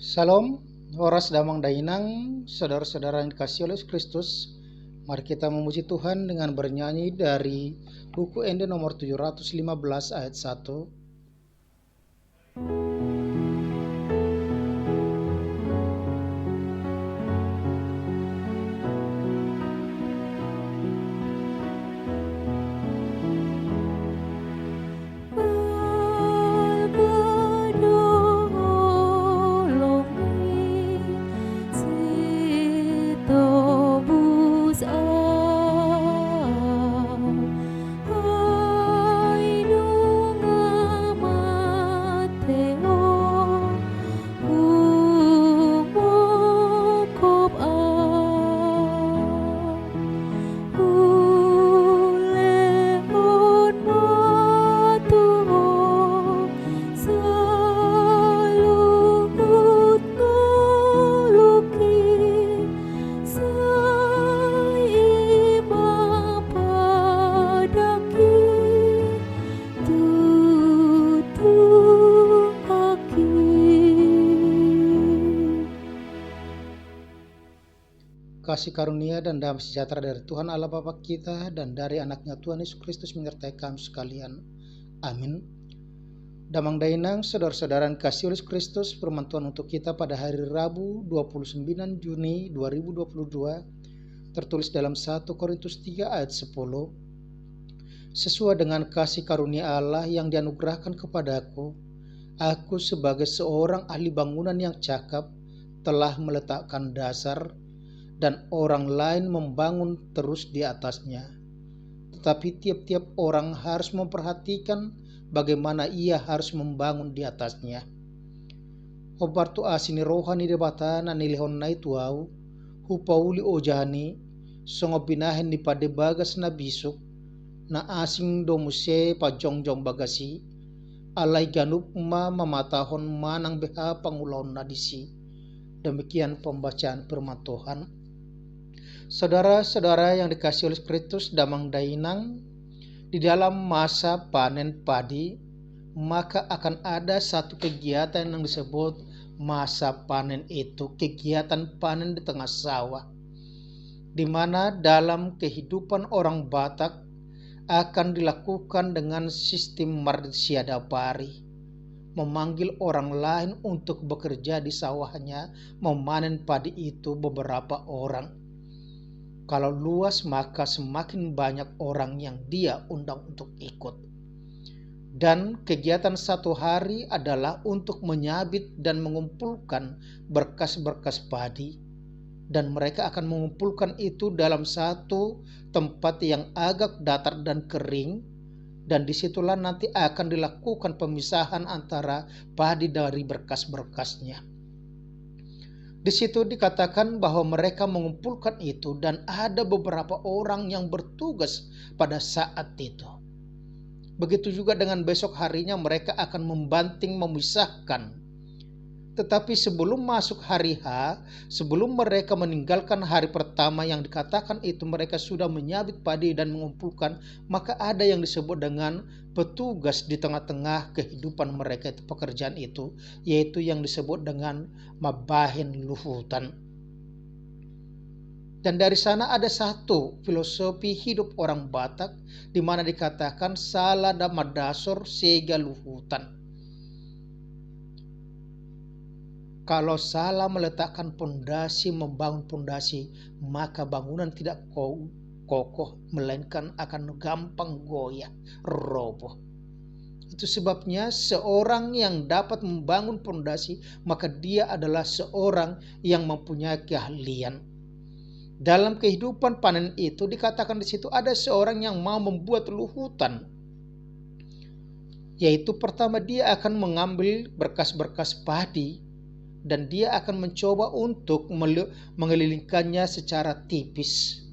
Salam, horas damang dainang, saudara-saudara yang dikasihi oleh Kristus. Mari kita memuji Tuhan dengan bernyanyi dari buku Ende nomor 715 ayat 1. Kasih karunia dan damai sejahtera dari Tuhan Allah Bapa kita dan dari anaknya Tuhan Yesus Kristus menyertai kami sekalian. Amin. Damang dainang, saudara-saudara yang kasih oleh Kristus, firman Tuhan untuk kita pada hari Rabu 29 Juni 2022 tertulis dalam 1 Korintus 3 ayat 10. Sesuai dengan kasih karunia Allah yang dianugerahkan kepadaku, aku sebagai seorang ahli bangunan yang cakap telah meletakkan dasar dan orang lain membangun terus di atasnya. Tetapi tiap-tiap orang harus memperhatikan bagaimana ia harus membangun di atasnya. Hobartu asini rohani debatana nilihon na ituau, hupauli ojani, songobinahen ni pade bagas na bisuk, na asing domuse pajongjong bagasi, alay ganup ma mamatahon manang beha pangulaon na disi. Demikian pembacaan firman Tuhan. Saudara-saudara yang dikasihi oleh Kristus, damang dainang, di dalam masa panen padi, maka akan ada satu kegiatan yang disebut masa panen itu, kegiatan panen di tengah sawah, di mana dalam kehidupan orang Batak akan dilakukan dengan sistem marsiadapari, memanggil orang lain untuk bekerja di sawahnya, memanen padi itu beberapa orang. Kalau luas maka semakin banyak orang yang dia undang untuk ikut. Dan kegiatan satu hari adalah untuk menyabit dan mengumpulkan berkas-berkas padi. Dan mereka akan mengumpulkan itu dalam satu tempat yang agak datar dan kering. Dan disitulah nanti akan dilakukan pemisahan antara padi dari berkas-berkasnya. Di situ dikatakan bahwa mereka mengumpulkan itu dan ada beberapa orang yang bertugas pada saat itu. Begitu juga dengan besok harinya mereka akan membanting, memisahkan. Tetapi sebelum masuk hari H, sebelum mereka meninggalkan hari pertama yang dikatakan itu mereka sudah menyabit padi dan mengumpulkan, maka ada yang disebut dengan petugas di tengah-tengah kehidupan mereka itu, pekerjaan itu, yaitu yang disebut dengan mabahin luhutan. Dan dari sana ada satu filosofi hidup orang Batak di mana dikatakan salah damadasor sega luhutan. Kalau salah meletakkan pondasi, membangun pondasi, maka bangunan tidak kokoh, melainkan akan gampang goyah, roboh. Itu sebabnya seorang yang dapat membangun pondasi, maka dia adalah seorang yang mempunyai keahlian. Dalam kehidupan panen itu dikatakan di situ ada seorang yang mau membuat luhutan. Yaitu pertama dia akan mengambil berkas-berkas padi dan dia akan mencoba untuk mengelilingkannya secara tipis.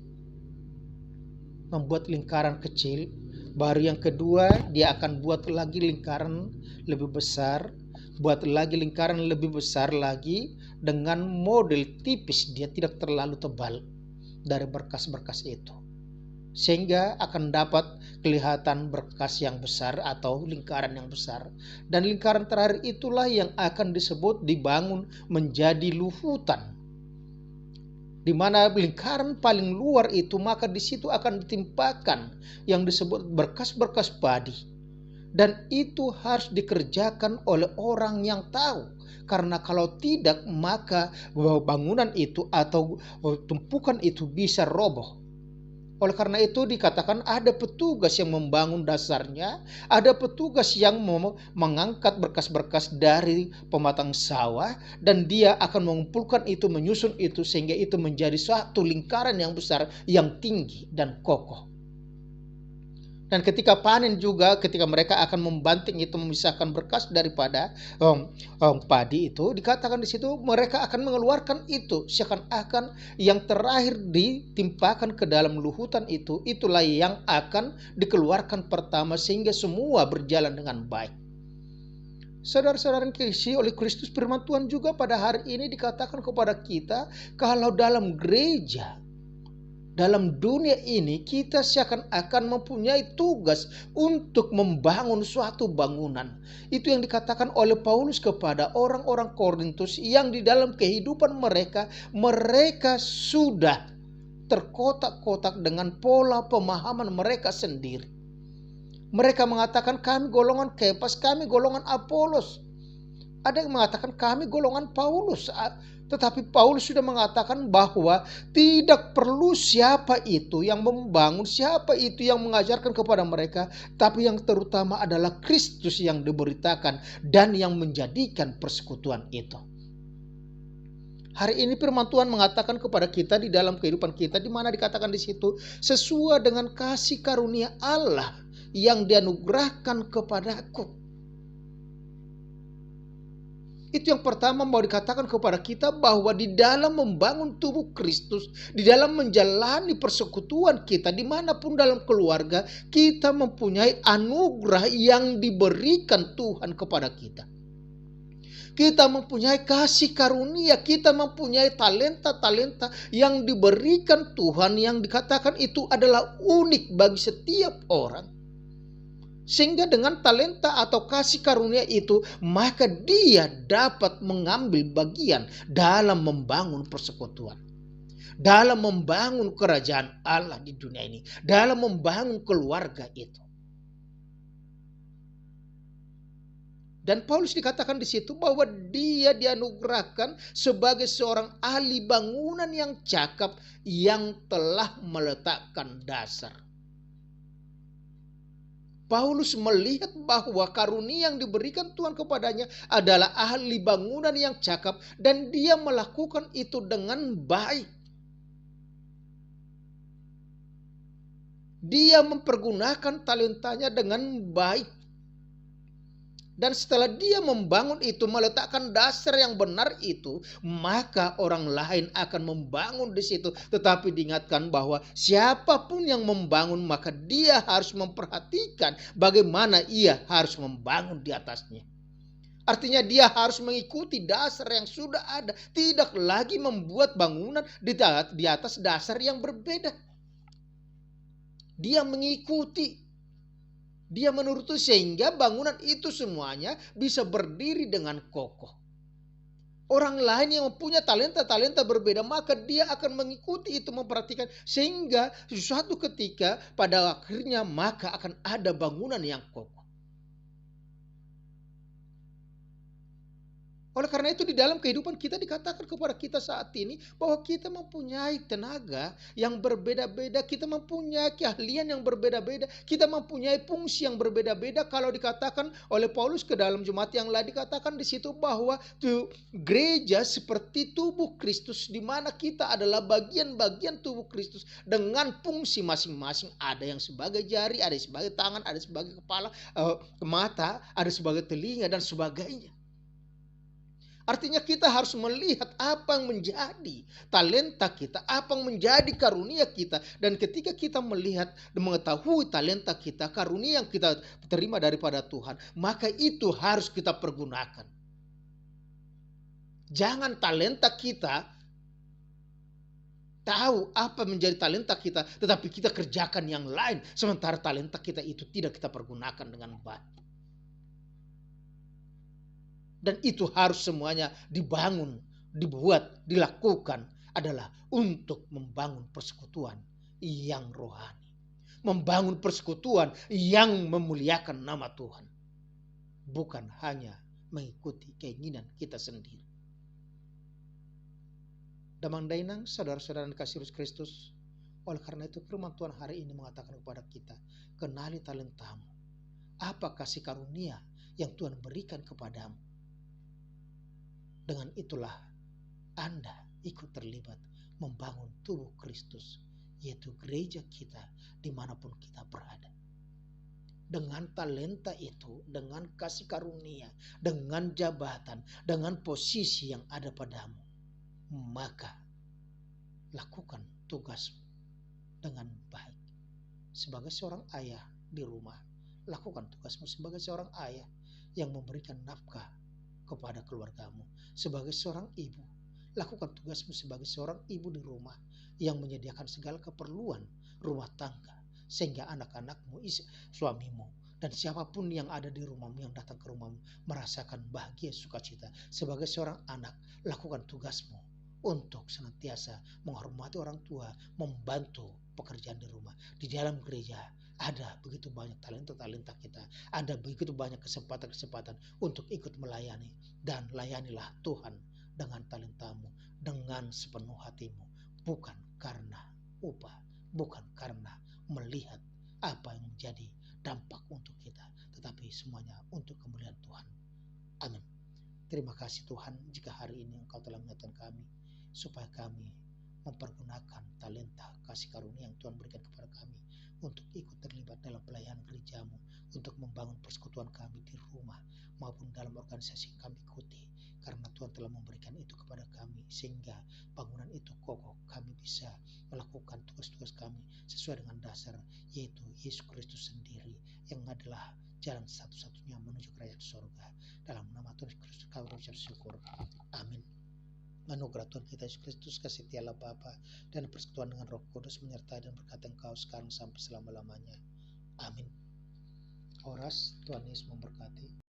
Membuat lingkaran kecil. Baru yang kedua dia akan buat lagi lingkaran lebih besar. Buat lagi lingkaran lebih besar lagi dengan model tipis. Dia tidak terlalu tebal dari berkas-berkas itu. sehingga akan dapat kelihatan berkas yang besar atau lingkaran yang besar. Dan lingkaran terakhir itulah yang akan disebut dibangun menjadi luhutan, di mana lingkaran paling luar itu, maka di situ akan ditimpakan yang disebut berkas-berkas padi. Dan itu harus dikerjakan oleh orang yang tahu. Karena kalau tidak, maka bangunan itu atau tumpukan itu bisa roboh. Oleh karena itu dikatakan ada petugas yang membangun dasarnya, ada petugas yang mengangkat berkas-berkas dari pematang sawah, dan dia akan mengumpulkan itu, menyusun itu, sehingga itu menjadi suatu lingkaran yang besar, yang tinggi dan kokoh. Dan ketika panen juga, ketika mereka akan membanting itu, memisahkan berkas daripada padi itu, dikatakan di situ mereka akan mengeluarkan itu seakan-akan yang terakhir ditimpakan ke dalam luhutan itu, itulah yang akan dikeluarkan pertama, sehingga semua berjalan dengan baik. Saudara-saudara yang dikasihi oleh Kristus, firman Tuhan juga pada hari ini dikatakan kepada kita, kalau dalam gereja, dalam dunia ini, kita seakan-akan mempunyai tugas untuk membangun suatu bangunan. Itu yang dikatakan oleh Paulus kepada orang-orang Korintus yang di dalam kehidupan mereka sudah terkotak-kotak dengan pola pemahaman mereka sendiri. Mereka mengatakan kami golongan Kefas, kami golongan Apolos. Ada yang mengatakan kami golongan Paulus. Tetapi Paulus sudah mengatakan bahwa tidak perlu siapa itu yang membangun, siapa itu yang mengajarkan kepada mereka, tapi yang terutama adalah Kristus yang diberitakan dan yang menjadikan persekutuan itu. Hari ini firman Tuhan mengatakan kepada kita di dalam kehidupan kita, di mana dikatakan di situ sesuai dengan kasih karunia Allah yang dianugerahkan kepadaku. Itu yang pertama mau dikatakan kepada kita, bahwa di dalam membangun tubuh Kristus, di dalam menjalani persekutuan kita, dimanapun dalam keluarga, kita mempunyai anugerah yang diberikan Tuhan kepada kita. Kita mempunyai kasih karunia, kita mempunyai talenta-talenta yang diberikan Tuhan, yang dikatakan itu adalah unik bagi setiap orang. Sehingga dengan talenta atau kasih karunia itu, maka dia dapat mengambil bagian dalam membangun persekutuan, dalam membangun kerajaan Allah di dunia ini, dalam membangun keluarga itu. Dan Paulus dikatakan di situ bahwa dia dianugerahkan sebagai seorang ahli bangunan yang cakap, yang telah meletakkan dasar. Paulus melihat bahwa karunia yang diberikan Tuhan kepadanya adalah ahli bangunan yang cakap, dan dia melakukan itu dengan baik. Dia mempergunakan talentanya dengan baik. Dan setelah dia membangun itu, meletakkan dasar yang benar itu, maka orang lain akan membangun di situ. Tetapi diingatkan bahwa siapapun yang membangun, maka dia harus memperhatikan bagaimana ia harus membangun di atasnya. Artinya dia harus mengikuti dasar yang sudah ada, tidak lagi membuat bangunan di atas dasar yang berbeda. Dia mengikuti, dia menuruti, sehingga bangunan itu semuanya bisa berdiri dengan kokoh. Orang lain yang mempunyai talenta-talenta berbeda, maka dia akan mengikuti itu, memperhatikan, sehingga suatu ketika pada akhirnya maka akan ada bangunan yang kokoh. Oleh karena itu di dalam kehidupan kita dikatakan kepada kita saat ini bahwa kita mempunyai tenaga yang berbeda-beda, kita mempunyai keahlian yang berbeda-beda, kita mempunyai fungsi yang berbeda-beda. Kalau dikatakan oleh Paulus ke dalam jemaat yang lain, dikatakan di situ bahwa gereja seperti tubuh Kristus, di mana kita adalah bagian-bagian tubuh Kristus dengan fungsi masing-masing. Ada yang sebagai jari, ada yang sebagai tangan, ada sebagai kepala, mata, ada sebagai telinga dan sebagainya. Artinya kita harus melihat apa yang menjadi talenta kita, apa yang menjadi karunia kita. Dan ketika kita melihat dan mengetahui talenta kita, karunia yang kita terima daripada Tuhan, maka itu harus kita pergunakan. Jangan talenta kita tahu apa menjadi talenta kita, tetapi kita kerjakan yang lain, sementara talenta kita itu tidak kita pergunakan dengan baik. Dan itu harus semuanya dibangun, dibuat, dilakukan adalah untuk membangun persekutuan yang rohani. Membangun persekutuan yang memuliakan nama Tuhan. Bukan hanya mengikuti keinginan kita sendiri. Damang dainang, saudara-saudara yang kasih Yesus Kristus, oleh karena itu firman Tuhan hari ini mengatakan kepada kita, kenali talentamu. Apa kasih karunia yang Tuhan berikan kepadamu. Dengan itulah Anda ikut terlibat membangun tubuh Kristus, yaitu gereja kita dimanapun kita berada. Dengan talenta itu, dengan kasih karunia, dengan jabatan, dengan posisi yang ada padamu, maka lakukan tugasmu dengan baik. Sebagai seorang ayah di rumah, lakukan tugasmu sebagai seorang ayah yang memberikan nafkah kepada keluargamu. Sebagai seorang ibu, lakukan tugasmu sebagai seorang ibu di rumah yang menyediakan segala keperluan rumah tangga, sehingga anak-anakmu, suamimu, dan siapapun yang ada di rumahmu, yang datang ke rumahmu, merasakan bahagia sukacita. Sebagai seorang anak, lakukan tugasmu untuk senantiasa menghormati orang tua, membantu pekerjaan di rumah. Di dalam gereja ada begitu banyak talenta-talenta kita, ada begitu banyak kesempatan-kesempatan untuk ikut melayani, dan layanilah Tuhan dengan talentamu, dengan sepenuh hatimu, bukan karena upah, bukan karena melihat apa yang menjadi dampak untuk kita, tetapi semuanya untuk kemuliaan Tuhan. Amin. Terima kasih Tuhan jika hari ini Engkau telah mengingatkan kami supaya kami mempergunakan talenta kasih karunia yang Tuhan berikan kepada kami untuk ikut terlibat dalam pelayanan gerejamu, untuk membangun persekutuan kami di rumah maupun dalam organisasi yang kami ikuti, karena Tuhan telah memberikan itu kepada kami, sehingga bangunan itu kokoh, kami bisa melakukan tugas-tugas kami sesuai dengan dasar, yaitu Yesus Kristus sendiri yang adalah jalan satu-satunya menuju kerajaan surga. Dalam nama Tuhan Kristus kami berucap syukur. Amin. Anugerah Tuhan kita Yesus Kristus, kasih Allah Bapa, dan persekutuan dengan Roh Kudus menyertai dan berkati engkau sekarang sampai selama-lamanya. Amin. Horas, Tuhan Yesus memberkati.